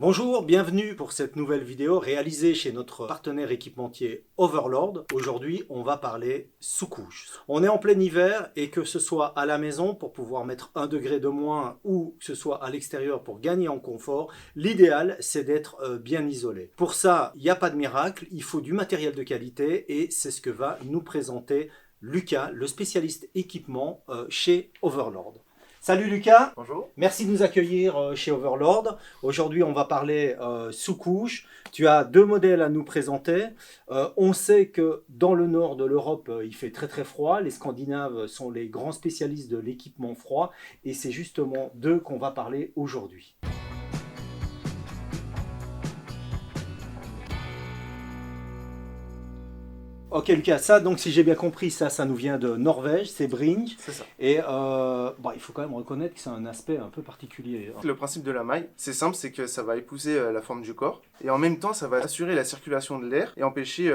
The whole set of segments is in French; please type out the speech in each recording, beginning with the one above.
Bonjour, bienvenue pour cette nouvelle vidéo réalisée chez notre partenaire équipementier Overlord. Aujourd'hui, on va parler sous-couche. On est en plein hiver et que ce soit à la maison pour pouvoir mettre 1 degré de moins ou que ce soit à l'extérieur pour gagner en confort, l'idéal c'est d'être bien isolé. Pour ça, il n'y a pas de miracle, il faut du matériel de qualité et c'est ce que va nous présenter Lucas, le spécialiste équipement chez Overlord. Salut Lucas, Bonjour. merci de nous accueillir chez Overlord. Aujourd'hui, on va parler sous-couche. Tu as 2 modèles à nous présenter. On sait que dans le nord de l'Europe, il fait très très froid. Les Scandinaves sont les grands spécialistes de l'équipement froid et c'est justement d'eux qu'on va parler aujourd'hui. Ok Lucas, ça donc si j'ai bien compris, ça nous vient de Norvège, c'est Brinj. C'est ça. Et il faut quand même reconnaître que c'est un aspect un peu particulier. Le principe de la maille, c'est simple, c'est que ça va épouser la forme du corps et en même temps, ça va assurer la circulation de l'air et empêcher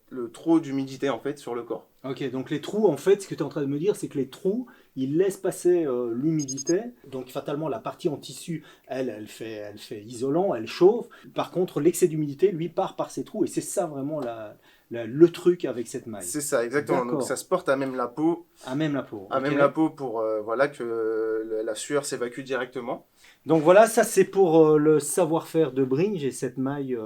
le trop d'humidité en fait sur le corps. Ok, donc les trous, en fait, ce que tu es en train de me dire, c'est que les trous, ils laissent passer l'humidité. Donc fatalement, la partie en tissu, elle fait isolant, elle chauffe. Par contre, l'excès d'humidité, lui, part par ces trous. Et c'est ça vraiment le truc avec cette maille. C'est ça, exactement. Donc ça se porte à même la peau. À même la peau. À Okay. même la peau pour voilà, que la sueur s'évacue directement. Donc voilà, ça c'est pour le savoir-faire de Brinj et cette maille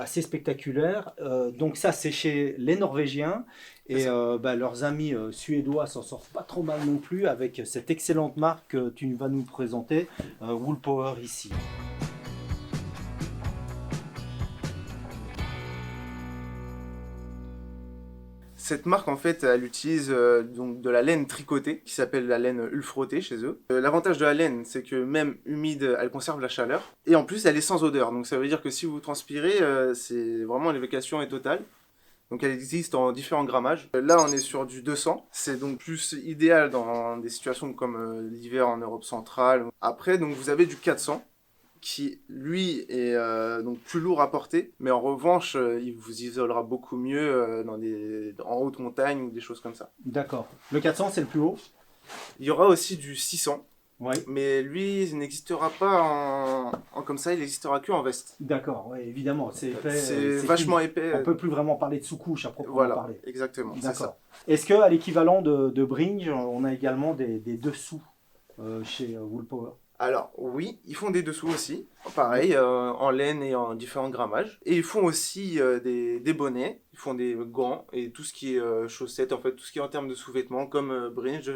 assez spectaculaire. Donc ça c'est chez les Norvégiens et leurs amis suédois s'en sortent pas trop mal non plus avec cette excellente marque que tu vas nous présenter, Woolpower ici. Cette marque, en fait, elle utilise donc de la laine tricotée, qui s'appelle la laine Ulfroté chez eux. L'avantage de la laine, c'est que même humide, elle conserve la chaleur. Et en plus, elle est sans odeur. Donc ça veut dire que si vous transpirez, c'est vraiment l'évacuation est totale. Donc elle existe en différents grammages. Là, on est sur du 200. C'est donc plus idéal dans des situations comme l'hiver en Europe centrale. Après, donc vous avez du 400. Qui lui est donc plus lourd à porter, mais en revanche il vous isolera beaucoup mieux en haute montagne ou des choses comme ça. D'accord. Le 400 c'est le plus haut. Il y aura aussi du 600, ouais. Mais lui il n'existera pas en comme ça, il n'existera que en veste. D'accord, ouais, évidemment, c'est épais. C'est vachement épais. On peut plus vraiment parler de sous-couche à proprement parler. Exactement. D'accord. Est-ce qu'à l'équivalent de Brinj, on a également des dessous chez Woolpower? Alors oui, ils font des dessous aussi, pareil, en laine et en différents grammages. Et ils font aussi des bonnets, ils font des gants et tout ce qui est chaussettes, en fait, tout ce qui est en termes de sous-vêtements, comme Brinj,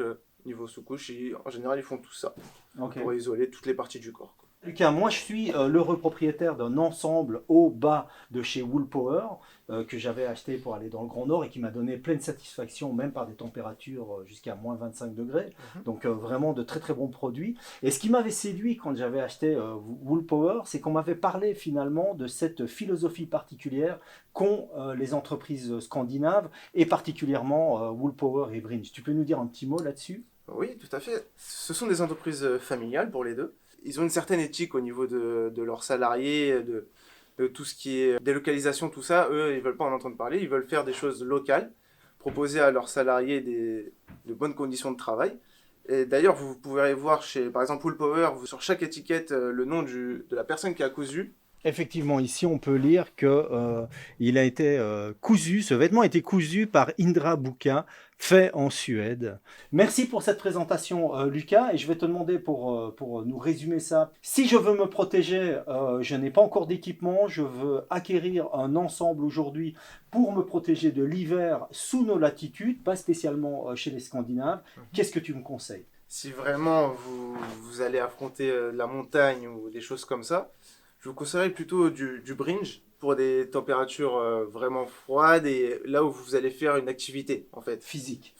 niveau sous-couche, en général ils font tout ça, pour isoler toutes les parties du corps. Lucas, moi je suis l'heureux propriétaire d'un ensemble haut bas de chez Woolpower que j'avais acheté pour aller dans le Grand Nord et qui m'a donné pleine satisfaction, même par des températures jusqu'à moins 25 degrés. Donc vraiment de très très bons produits. Et ce qui m'avait séduit quand j'avais acheté Woolpower, c'est qu'on m'avait parlé finalement de cette philosophie particulière qu'ont les entreprises scandinaves et particulièrement Woolpower et Brinj. Tu peux nous dire un petit mot là-dessus? Oui, tout à fait. Ce sont des entreprises familiales pour les deux. Ils ont une certaine éthique au niveau de leurs salariés, de tout ce qui est délocalisation, tout ça. Eux, ils veulent pas en entendre parler. Ils veulent faire des choses locales, proposer à leurs salariés de bonnes conditions de travail. Et d'ailleurs, vous pouvez voir chez, par exemple, Woolpower, sur chaque étiquette, le nom de la personne qui a cousu. Effectivement, ici on peut lire que il a été cousu, ce vêtement a été cousu par Indra Buka, fait en Suède. Merci pour cette présentation Lucas, et je vais te demander pour nous résumer ça. Si je veux me protéger, je n'ai pas encore d'équipement, je veux acquérir un ensemble aujourd'hui pour me protéger de l'hiver sous nos latitudes, pas spécialement chez les Scandinaves. Qu'est-ce que tu me conseilles? Si vraiment vous allez affronter la montagne ou des choses comme ça, je vous conseillerais plutôt du Brinj pour des températures vraiment froides et là où vous allez faire une activité en fait. Physique,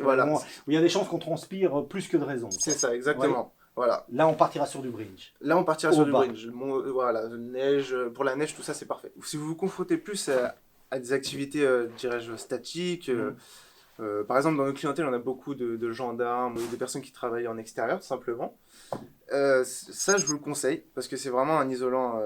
voilà. Où il y a des chances qu'on transpire plus que de raison. C'est ça, exactement. Ouais. Voilà. Là, on partira sur du Brinj. Là, on partira sur du Brinj. Voilà, neige, pour la neige, tout ça, c'est parfait. Si vous vous confrontez plus à des activités, dirais-je, statiques, par exemple, dans nos clientèles, on a beaucoup de gendarmes ou des personnes qui travaillent en extérieur, tout simplement. Ça, je vous le conseille, parce que c'est vraiment un isolant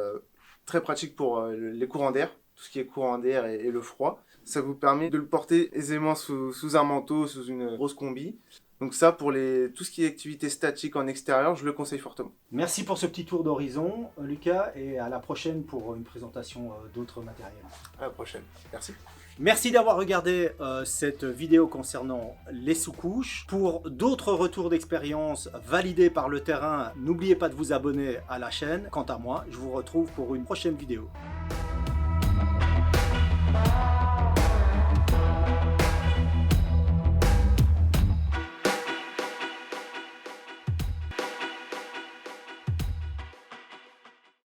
très pratique pour les courants d'air, tout ce qui est courant d'air et le froid. Ça vous permet de le porter aisément sous un manteau, sous une grosse combi. Donc ça, pour tout ce qui est activité statique en extérieur, je le conseille fortement. Merci pour ce petit tour d'horizon, Lucas, et à la prochaine pour une présentation d'autres matériels. À la prochaine. Merci. Merci d'avoir regardé cette vidéo concernant les sous-couches. Pour d'autres retours d'expérience validés par le terrain, n'oubliez pas de vous abonner à la chaîne. Quant à moi, je vous retrouve pour une prochaine vidéo.